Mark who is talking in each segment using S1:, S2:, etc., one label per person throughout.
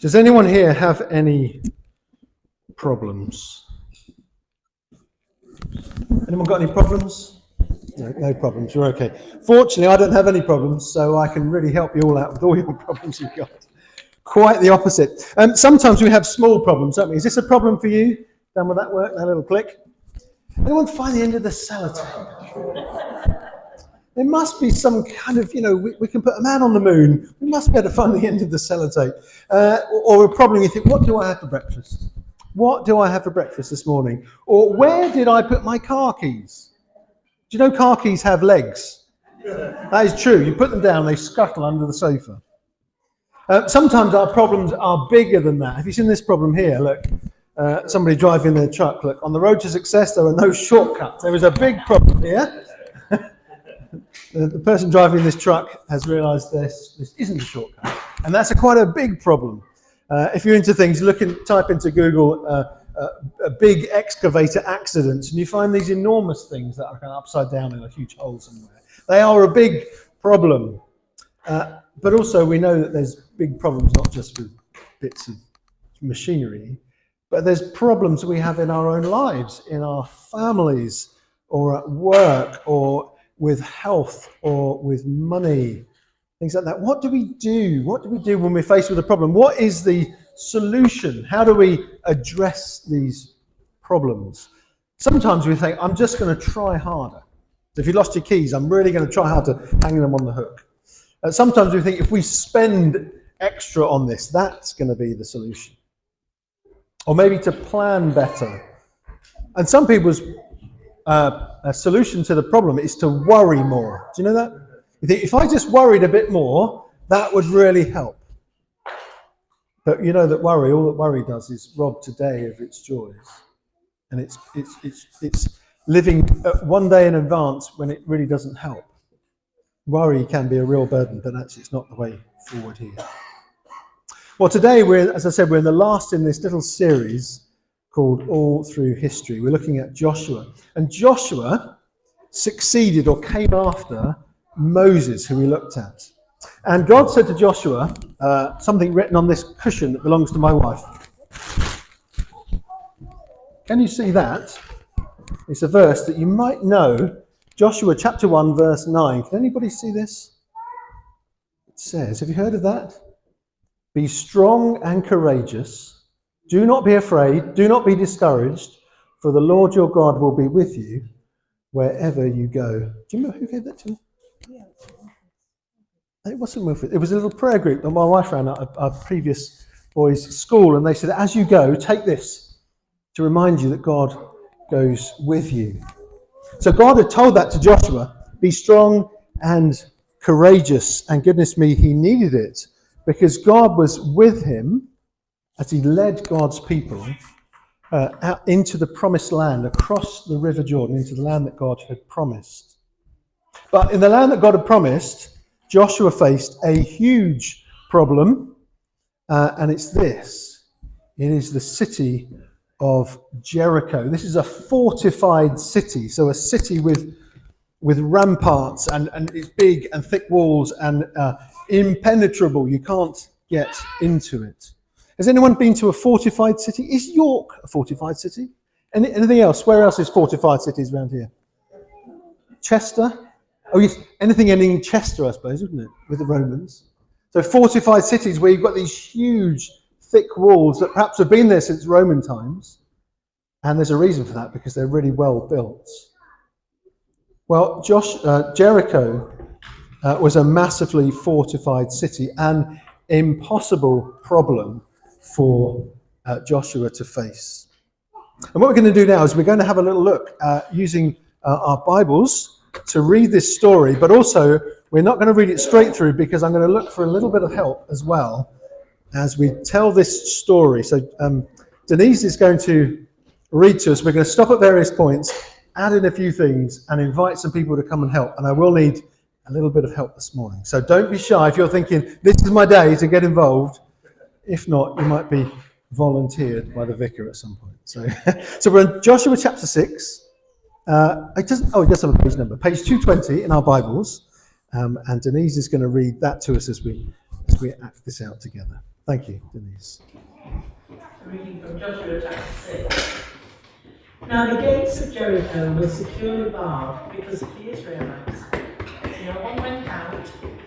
S1: Does anyone here have any problems? Anyone got any problems? No problems, you're okay. Fortunately, I don't have any problems, so I can really help you all out with all your problems you've got. Quite the opposite. Sometimes we have small problems, don't we? Is this a problem for you? Done with that work, that little click? Anyone find the end of the sellotape? There must be some kind of, we can put a man on the moon. We must be able to find the end of the sellotape. Or a problem you think, what do I have for breakfast? What do I have for breakfast this morning? Or where did I put my car keys? Do you know car keys have legs? That is true. You put them down, they scuttle under the sofa. Sometimes our problems are bigger than that. Have you seen this problem here? Look, somebody driving their truck. Look, on the road to success, there are no shortcuts. There is a big problem here. The person driving this truck has realised this isn't a shortcut. And that's quite a big problem. If you're into things, type into Google a big excavator accidents, and you find these enormous things that are kind of upside down in a huge hole somewhere. They are a big problem. But also we know that there's big problems not just with bits of machinery, but there's problems we have in our own lives, in our families, or at work, or with health, or with money, things like that. What do we do? What do we do when we're faced with a problem? What is the solution? How do we address these problems? Sometimes we think, I'm just going to try harder. If you lost your keys, I'm really going to try hard to hang them on the hook. Sometimes we think if we spend extra on this, that's going to be the solution. Or maybe to plan better. And some people's a solution to the problem is to worry more. Do you know that? You think, if I just worried a bit more, that would really help. But you know that all that worry does is rob today of its joys. And it's living one day in advance when it really doesn't help. Worry can be a real burden, but actually it's not the way forward here. Well, today, as I said, we're in the last in this little series called All Through History. We're looking at Joshua. And Joshua succeeded or came after Moses, who we looked at. And God said to Joshua, something written on this cushion that belongs to my wife. Can you see that? It's a verse that you might know. Joshua chapter 1, verse 9. Can anybody see this? It says, have you heard of that? Be strong and courageous. Do not be afraid. Do not be discouraged. For the Lord your God will be with you wherever you go. Do you remember who gave that to me? It wasn't Wilfred. It was a little prayer group that my wife ran at our previous boys' school. And they said, as you go, take this to remind you that God goes with you. So God had told that to Joshua, be strong and courageous. And goodness me, he needed it because God was with him as he led God's people out into the promised land, across the River Jordan, into the land that God had promised. But in the land that God had promised, Joshua faced a huge problem, and it's this. It is the city of Jericho. This is a fortified city, so a city with ramparts, and it's big and thick walls and impenetrable. You can't get into it. Has anyone been to a fortified city? Is York a fortified city? Anything else? Where else is fortified cities around here? Chester? Oh yes, anything ending in Chester, I suppose, wouldn't it? With the Romans. So fortified cities where you've got these huge thick walls that perhaps have been there since Roman times. And there's a reason for that, because they're really well built. Well, Jericho was a massively fortified city, an impossible problem for Joshua to face. And what we're going to do now is we're going to have a little look using our Bibles to read this story, but also we're not going to read it straight through because I'm going to look for a little bit of help as well as we tell this story. So Denise is going to read to us. We're going to stop at various points, add in a few things, and invite some people to come and help. And I will need a little bit of help this morning. So don't be shy if you're thinking, this is my day to get involved. If not, you might be volunteered by the vicar at some point. So we're in Joshua chapter 6. It does have a page number. Page 220 in our Bibles. And Denise is going to read that to us as we as we act this out together. Thank you, Denise.
S2: Reading from Joshua chapter 6. Now the gates of Jericho were securely barred because of the Israelites. No one went out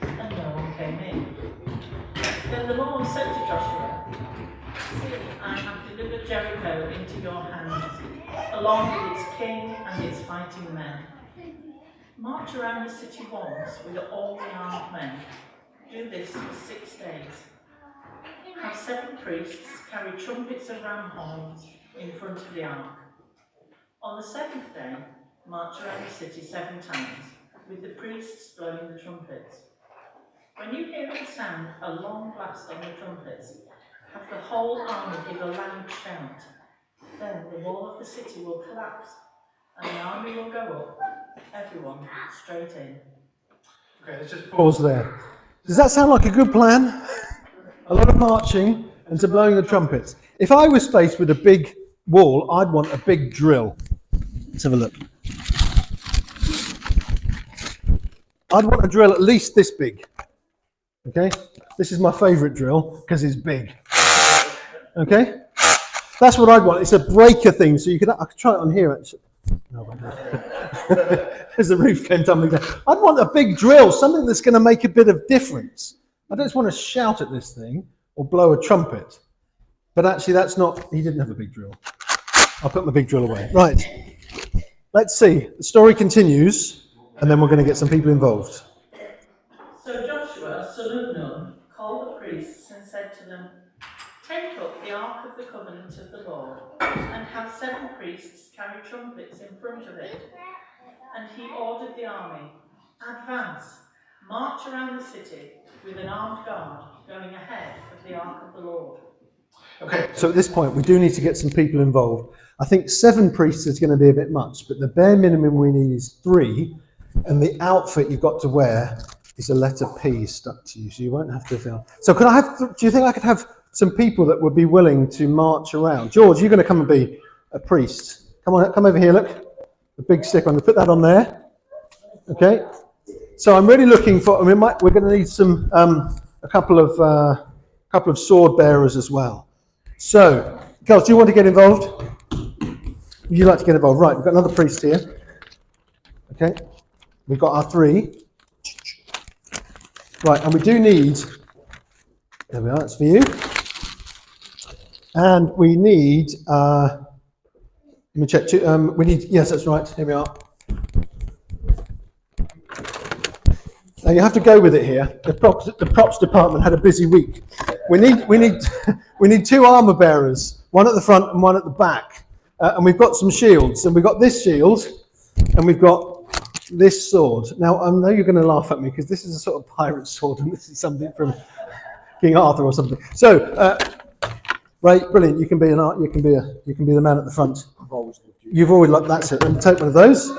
S2: and no one came in. Then the Lord said to Joshua, "See, I have delivered Jericho into your hands, along with its king and its fighting men. March around the city walls with all the armed men. Do this for 6 days. Have 7 priests carry trumpets and ram horns in front of the ark. On the 7th day, march around the city 7 times, with the priests blowing the trumpets. When you hear the sound, a long blast on the trumpets, have the whole army give a loud shout. Then the wall of the city will collapse, and the army will go up, everyone straight in."
S1: Okay, let's just pause there. Does that sound like a good plan? A lot of marching and to blowing the trumpets. If I was faced with a big wall, I'd want a big drill. Let's have a look. I'd want a drill at least this big. Okay, this is my favourite drill because it's big. Okay, that's what I'd want. It's a breaker thing, so I could try it on here actually. No, as the roof came tumbling down. I'd want a big drill, something that's going to make a bit of difference. I don't just want to shout at this thing or blow a trumpet. But actually that's not, he didn't have a big drill. I'll put my big drill away. Right, let's see. The story continues and then we're going to get some people involved.
S2: So Joshua, son of Nun, called the priests and said to them, "Take up the ark of the covenant of the Lord, and have 7 priests carry trumpets in front of it." And he ordered the army, "Advance, march around the city with an armed guard going ahead of the ark of the Lord."
S1: Okay, so at this point we do need to get some people involved. I think 7 priests is going to be a bit much, but the bare minimum we need is 3, and the outfit you've got to wear is a letter P stuck to you, so you won't have to feel. So could I have? Do you think I could have some people that would be willing to march around? George, you're going to come and be a priest. Come on, come over here. Look, the big stick. I'm going to put that on there. Okay. So I'm really looking for. We're going to need some a couple of sword bearers as well. So, girls, do you want to get involved? Would you like to get involved? Right. We've got another priest here. Okay. We've got our 3. Right, and we do need. There we are. That's for you. And we need, let me check, we need, yes, that's right, here we are. Now you have to go with it here. The props department had a busy week. We need 2 armour bearers, one at the front and one at the back. And we've got some shields, and we've got this shield, and we've got this sword. Now I know you're going to laugh at me because this is a sort of pirate sword, and this is something from King Arthur or something. So, Ray, brilliant. You can be the man at the front. You've always like that's it. Let me take one of those.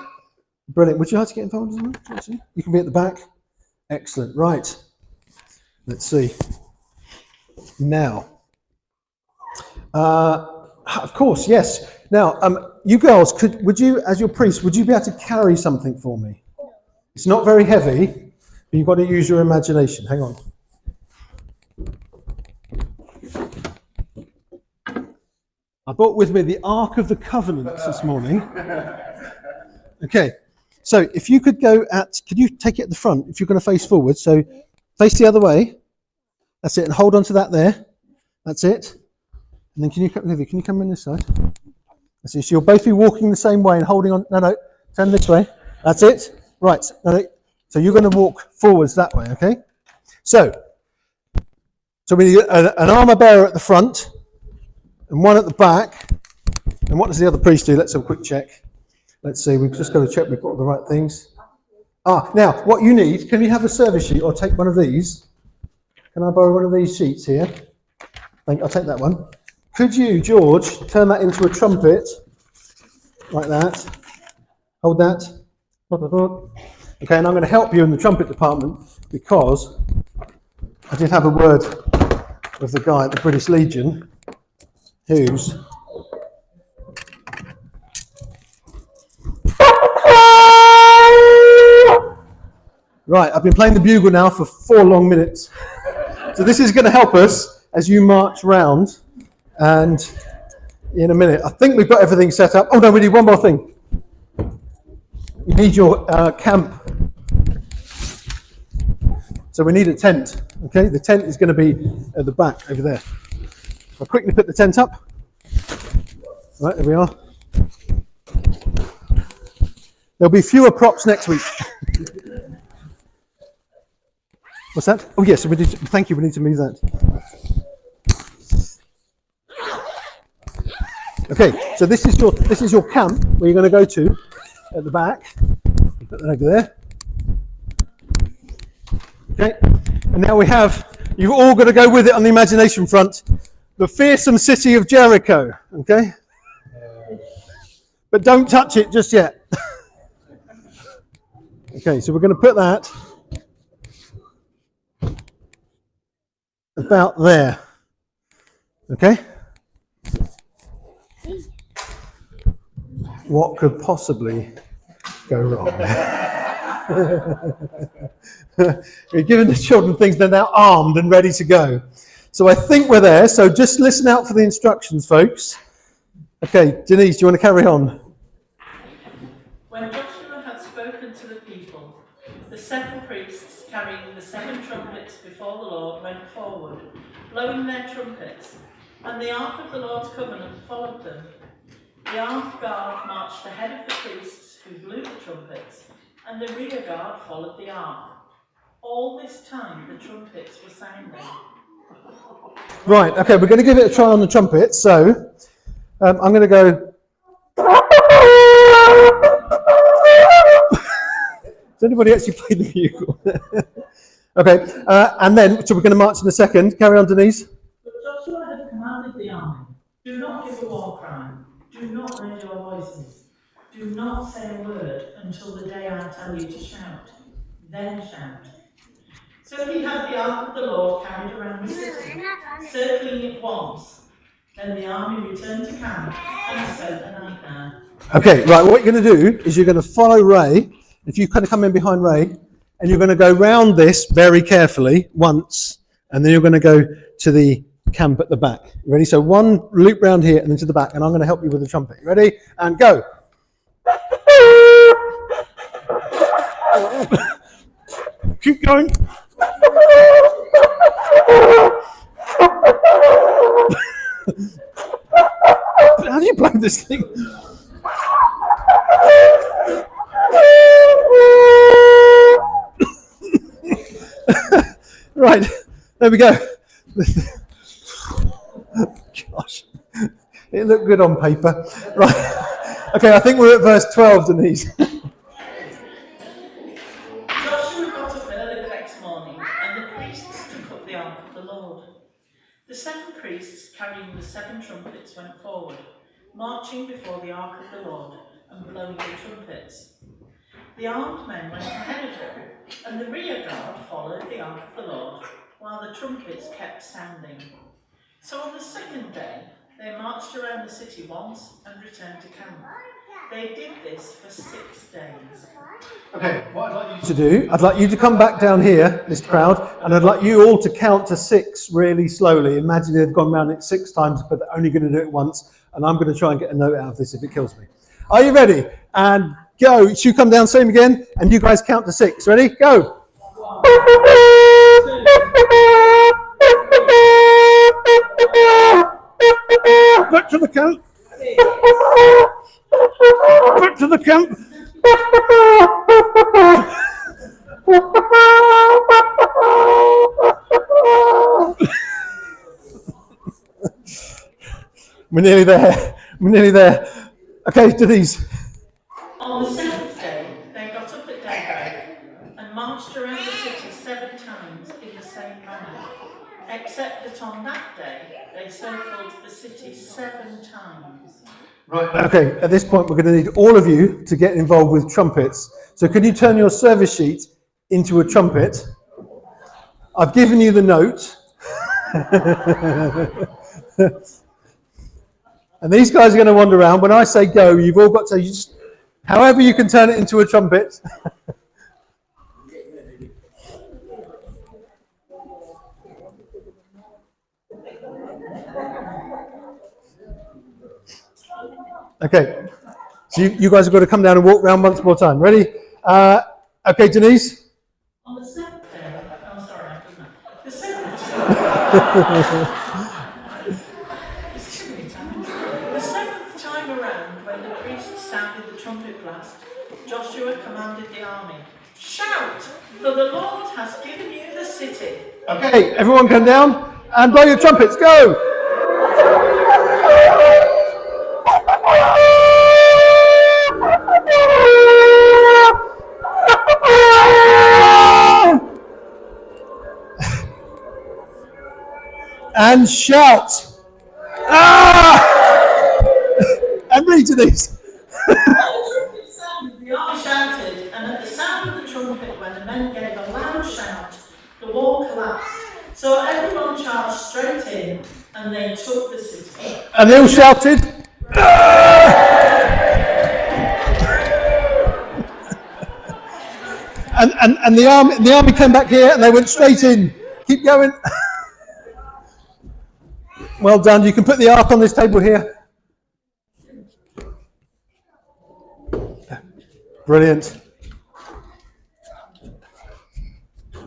S1: Brilliant. Would you like to get involved as well? You can be at the back. Excellent. Right. Let's see. Now, of course, yes. Now, you girls, would you, as your priest, would you be able to carry something for me? It's not very heavy, but you've got to use your imagination. Hang on. I brought with me the Ark of the Covenant this morning. Okay, so if you could could you take it at the front if you're going to face forward? So face the other way. That's it, and hold on to that there. That's it. And then Olivia, can you come in this side? That's it. So you'll both be walking the same way and holding on. No, turn this way. That's it. Right. No. So you're going to walk forwards that way, okay? So we need an armour bearer at the front and one at the back. And what does the other priest do? Let's have a quick check. Let's see. We've just got to check we've got all the right things. Now, what you need, can you have a service sheet or take one of these? Can I borrow one of these sheets here? I'll take that one. Could you, George, turn that into a trumpet? Like that. Hold that. Okay, and I'm going to help you in the trumpet department because I did have a word with the guy at the British Legion who's right. I've been playing the bugle now for 4 long minutes. So this is going to help us as you march round. And in a minute, I think we've got everything set up. Oh no, we need one more thing. You need your camp. So we need a tent. Okay, the tent is going to be at the back over there. I'll quickly put the tent up. Right, there we are. There'll be fewer props next week. What's that? Oh yes, we need to, thank you. We need to move that. Okay, so this is your camp where you're going to go to at the back. Put that over there. Okay, and now you've all got to go with it on the imagination front. The fearsome city of Jericho. Okay, but don't touch it just yet. Okay, so we're going to put that about there. Okay. What could possibly go wrong? We're giving the children things, they're now armed and ready to go. So I think we're there. So just listen out for the instructions, folks. Okay, Denise, do you want to carry on?
S2: When Joshua had spoken to the people, the 7 priests carrying the 7 trumpets before the Lord went forward, blowing their trumpets, and the ark of the Lord's covenant followed them. The armed guard marched ahead of the priests who blew the trumpets, and the rear guard followed the ark. All this time the trumpets were sounding.
S1: Right, okay, we're going to give it a try on the trumpet. So I'm going to go. Does anybody actually play the bugle? Okay, and then, so we're going to march in a second. Carry on, Denise.
S2: But Joshua had commanded the army, do not give a war cry, do not raise your voices, do not say a word until the day I tell you to shout, then shout. So he had the ark of the Lord carried around the city, circling it once. Then the army returned to camp and spent the night there.
S1: Okay, right, what you're going to do is you're going to follow Ray. If you kind of come in behind Ray, and you're going to go round this very carefully once, and then you're going to go to the camp at the back. You ready? So one loop round here and then to the back, and I'm going to help you with the trumpet. You ready? And go. Keep going. How do you play this thing? Right, there we go. Gosh, it looked good on paper. Right, okay, I think we're at verse 12, Denise.
S2: Joshua got up early the next morning, and the priests took up the ark of the Lord. The 7 priests carrying the 7 trumpets went forward, marching before the ark of the Lord and blowing the trumpets. The armed men went ahead of them, and the rear guard followed the ark of the Lord, while the trumpets kept sounding. So on the 2nd day, they marched around the city once and returned to camp. They did this for 6 days. Okay, what I'd like you
S1: To do, I'd like you to come back down here, this crowd, and I'd like you all to count to 6 really slowly. Imagine they've gone round it 6 times, but they're only going to do it once, and I'm going to try and get a note out of this if it kills me. Are you ready? And go. You come down, same again, and you guys count to 6. Ready? Go.
S2: 1, 2,
S1: Back to the camp.
S2: 6.
S1: Back to the camp. We're nearly there. We're nearly there. Okay, to these.
S2: On the 7th day, they got up at daybreak and marched around the city 7 times in the same manner, except that on that day they circled the city 7 times.
S1: Right. Okay, at this point we're going to need all of you to get involved with trumpets. So can you turn your service sheet into a trumpet? I've given you the note. And these guys are going to wander around. When I say go, you've all got to just, however you can turn it into a trumpet. Okay, so you guys have got to come down and walk around once more time. Ready? Okay, Denise?
S2: On the seventh day, oh sorry, I've done that. The seventh time around, when the priest sounded the trumpet blast, Joshua commanded the army, "Shout, for the Lord has given you the city."
S1: Okay, everyone come down and blow your trumpets, go! And shout. Ah! And read to these.
S2: The army shouted, and at the sound of the trumpet, when the men gave a loud shout, the wall collapsed. So everyone charged straight in, and they took the city.
S1: And they all shouted. Ah! And the army came back here, and they went straight in. Keep going. Well done. You can put the ark on this table here. Brilliant.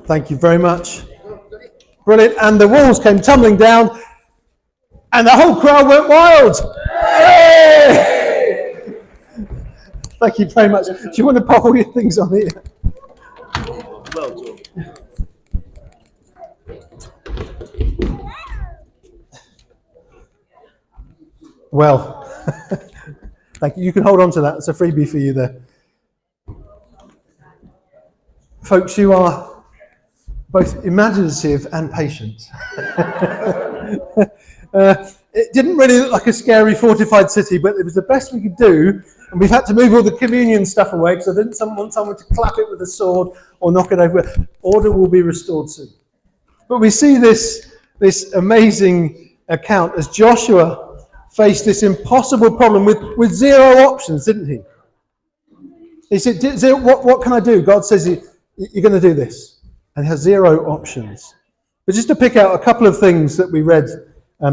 S1: Thank you very much. Brilliant. And the walls came tumbling down, and the whole crowd went wild. Yay! Thank you very much. Do you want to pop all your things on here?
S3: Well done.
S1: Well, thank you. You can hold on to that. It's a freebie for you there. Folks, you are both imaginative and patient. It didn't really look like a scary fortified city, but it was the best we could do. And we've had to move all the communion stuff away because I didn't want someone to clap it with a sword or knock it over. Order will be restored soon. But we see this amazing account as Joshua faced this impossible problem with zero options, didn't he? He said, what can I do? God says, you're going to do this. And he has zero options. But just to pick out a couple of things that we read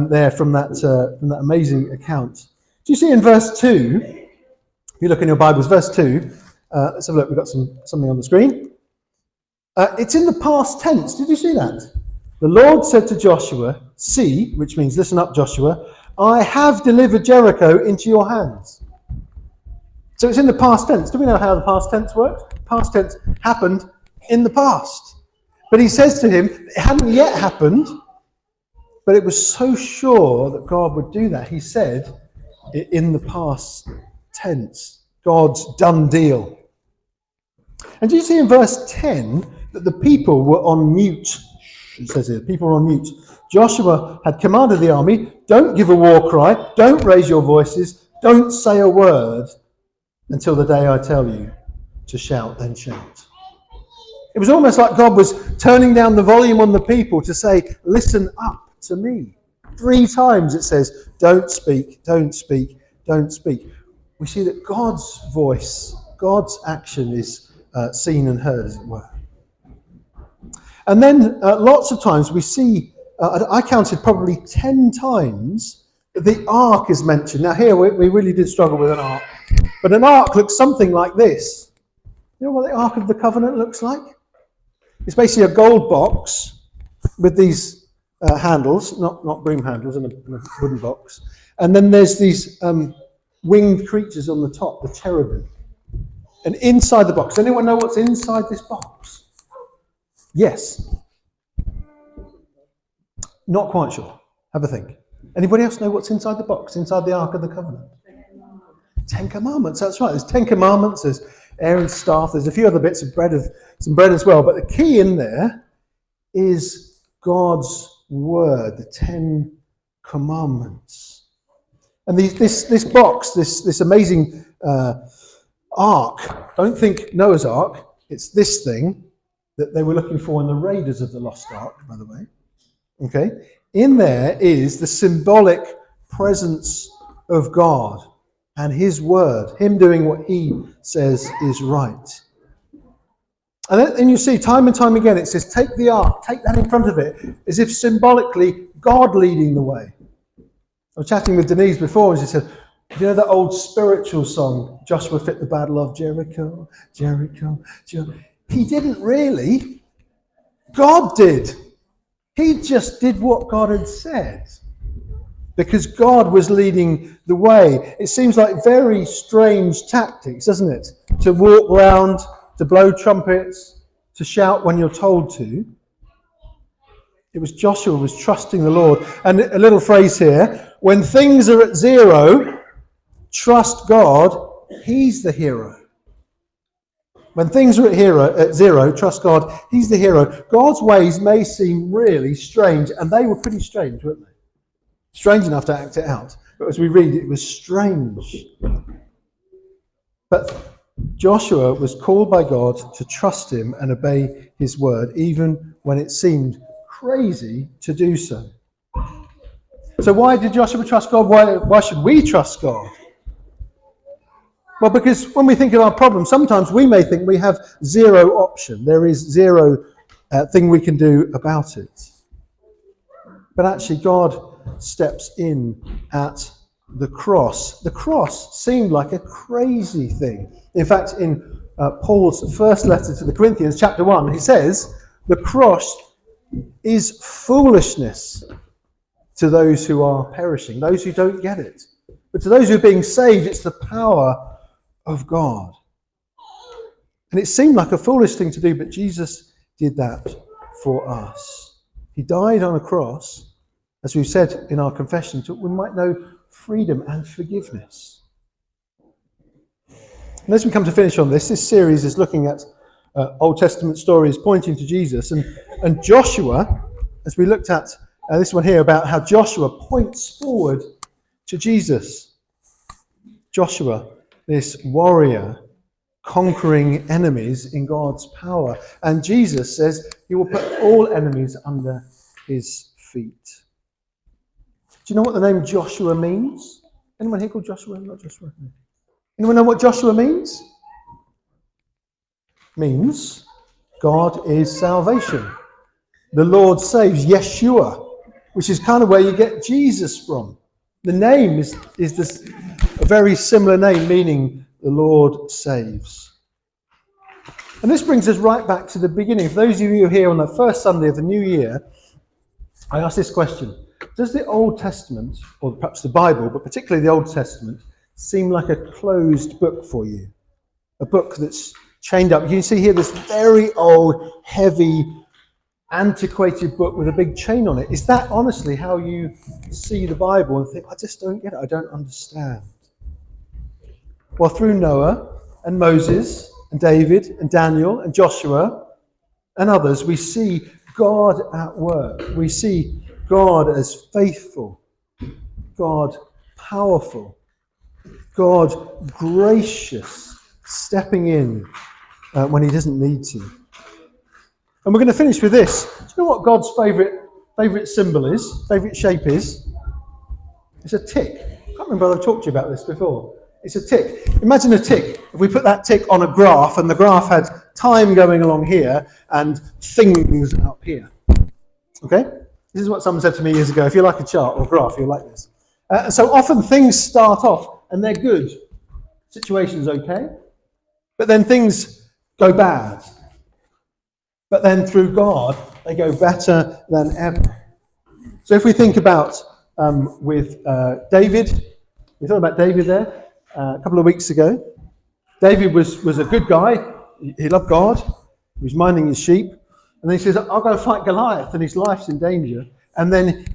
S1: there from that amazing account. Do you see in verse 2, if you look in your Bibles, verse 2, let's have a look, we've got something on the screen. It's in the past tense. Did you see that? The Lord said to Joshua, see, which means listen up, Joshua, I have delivered Jericho into your hands. So it's in the past tense. Do we know how the past tense works? Past tense happened in the past. But he says to him, it hadn't yet happened, but it was so sure that God would do that. He said it in the past tense. God's done deal. And do you see in verse 10 that the people were on mute? It says here, people were on mute. Joshua had commanded the army, don't give a war cry, don't raise your voices, don't say a word until the day I tell you to shout, then shout. It was almost like God was turning down the volume on the people to say, listen up to me. 3 times it says, don't speak, don't speak, don't speak. We see that God's voice, God's action is seen and heard, as it were. And then lots of times we see, I counted probably 10 times that the ark is mentioned. Now here we really did struggle with an ark. But an ark looks something like this. You know what the Ark of the Covenant looks like? It's basically a gold box with these handles, not broom handles, in a wooden box. And then there's these winged creatures on the top, the cherubim. And inside the box, anyone know what's inside this box? Yes. Not quite sure. Have a think. Anybody else know what's inside the box, inside the Ark of the Covenant? 10 Commandments, that's right. There's 10 Commandments, there's Aaron's staff, there's a few other bits of some bread as well. But the key in there is God's word, the 10 Commandments. And this box, this amazing ark, don't think Noah's Ark, it's this thing that they were looking for in the Raiders of the Lost Ark, by the way. Okay? In there is the symbolic presence of God and his word, him doing what he says is right. And then you see time and time again, it says, take the ark, take that in front of it, as if symbolically God leading the way. was chatting with Denise before, and she said, you know that old spiritual song, Joshua fit the battle of Jericho, Jericho, Jericho. He didn't really. God did. He just did what God had said. Because God was leading the way. It seems like very strange tactics, doesn't it? To walk round, to blow trumpets, to shout when you're told to. It was Joshua was trusting the Lord. And a little phrase here, when things are at zero, trust God, he's the hero. When things are at zero, trust God, he's the hero. God's ways may seem really strange, and they were pretty strange, weren't they? Strange enough to act it out. But as we read, it was strange. But Joshua was called by God to trust him and obey his word, even when it seemed crazy to do so. So why did Joshua trust God? Why should we trust God? Well, because when we think of our problem, sometimes we may think we have zero option. There is zero thing we can do about it. But actually, God steps in at the cross. The cross seemed like a crazy thing. In fact, in Paul's first letter to the Corinthians, chapter 1, he says, the cross is foolishness to those who are perishing, those who don't get it. But to those who are being saved, it's the power of God. And it seemed like a foolish thing to do, but Jesus did that for us. He died on a cross, as we've said in our confession, so we might know freedom and forgiveness. And as we come to finish on this series is looking at Old Testament stories pointing to Jesus. And Joshua, as we looked at this one here about how Joshua points forward to Jesus. Joshua, this warrior conquering enemies in God's power. And Jesus says he will put all enemies under his feet. Do you know what the name Joshua means? Anyone here called Joshua? Not Joshua. Anyone know what Joshua means? Means God is salvation. The Lord saves, Yeshua, which is kind of where you get Jesus from. The name is this a very similar name, meaning the Lord saves. And this brings us right back to the beginning. For those of you here on the first Sunday of the new year, I asked this question. Does the Old Testament, or perhaps the Bible, but particularly the Old Testament, seem like a closed book for you? A book that's chained up. You can see here this very old, heavy, antiquated book with a big chain on it. Is that honestly how you see the Bible and think, I just don't get it, I don't understand? Well, through Noah and Moses and David and Daniel and Joshua and others, we see God at work. We see God as faithful, God powerful, God gracious, stepping in when he doesn't need to. And we're going to finish with this. Do you know what God's favourite symbol is, favourite shape is? It's a tick. I can't remember if I've talked to you about this before. It's a tick. Imagine a tick. If we put that tick on a graph, and the graph had time going along here and things up here. Okay? This is what someone said to me years ago. If you like a chart or graph, you'll like this. So often things start off and they're good. Situation's okay. But then things go bad. But then through God, they go better than ever. So if we think about with David, we thought about David there a couple of weeks ago. David was a good guy. He loved God. He was minding his sheep. And then he says, I'll go fight Goliath, and his life's in danger. And then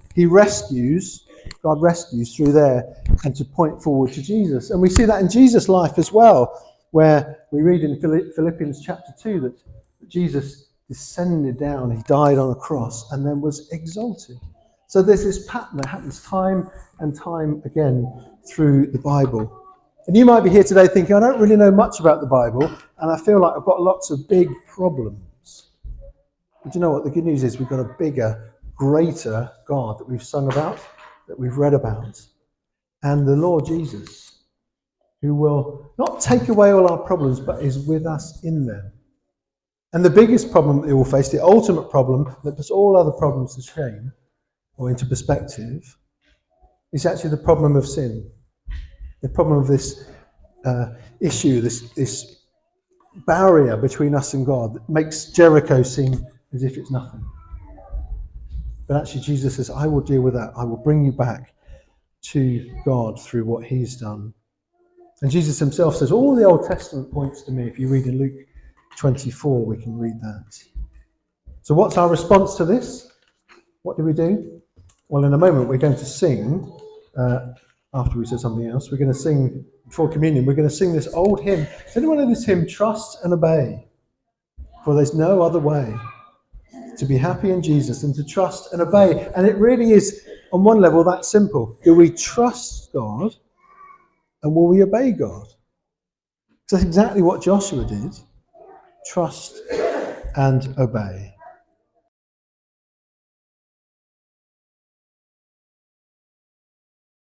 S1: God rescues through there, and to point forward to Jesus. And we see that in Jesus' life as well, where we read in Philippians chapter 2 that Jesus descended down, he died on a cross, and then was exalted. So there's this pattern that happens time and time again through the Bible. And you might be here today thinking, I don't really know much about the Bible, and I feel like I've got lots of big problems. But you know what? The good news is we've got a bigger, greater God that we've sung about, that we've read about, and the Lord Jesus, who will not take away all our problems, but is with us in them. And the biggest problem that we will face, the ultimate problem that puts all other problems to shame or into perspective, is actually the problem of sin. The problem of this issue, this barrier between us and God that makes Jericho seem as if it's nothing. But actually Jesus says, I will deal with that. I will bring you back to God through what he's done. And Jesus himself says, all the Old Testament points to me. If you read in Luke 24, we can read that. So what's our response to this? What do we do? Well, in a moment, we're going to sing, after we say something else, we're going to sing, before communion, we're going to sing this old hymn. Does anyone know this hymn? Trust and obey, for there's no other way to be happy in Jesus than to trust and obey. And it really is, on one level, that simple. Do we trust God and will we obey God? So that's exactly what Joshua did. Trust and obey.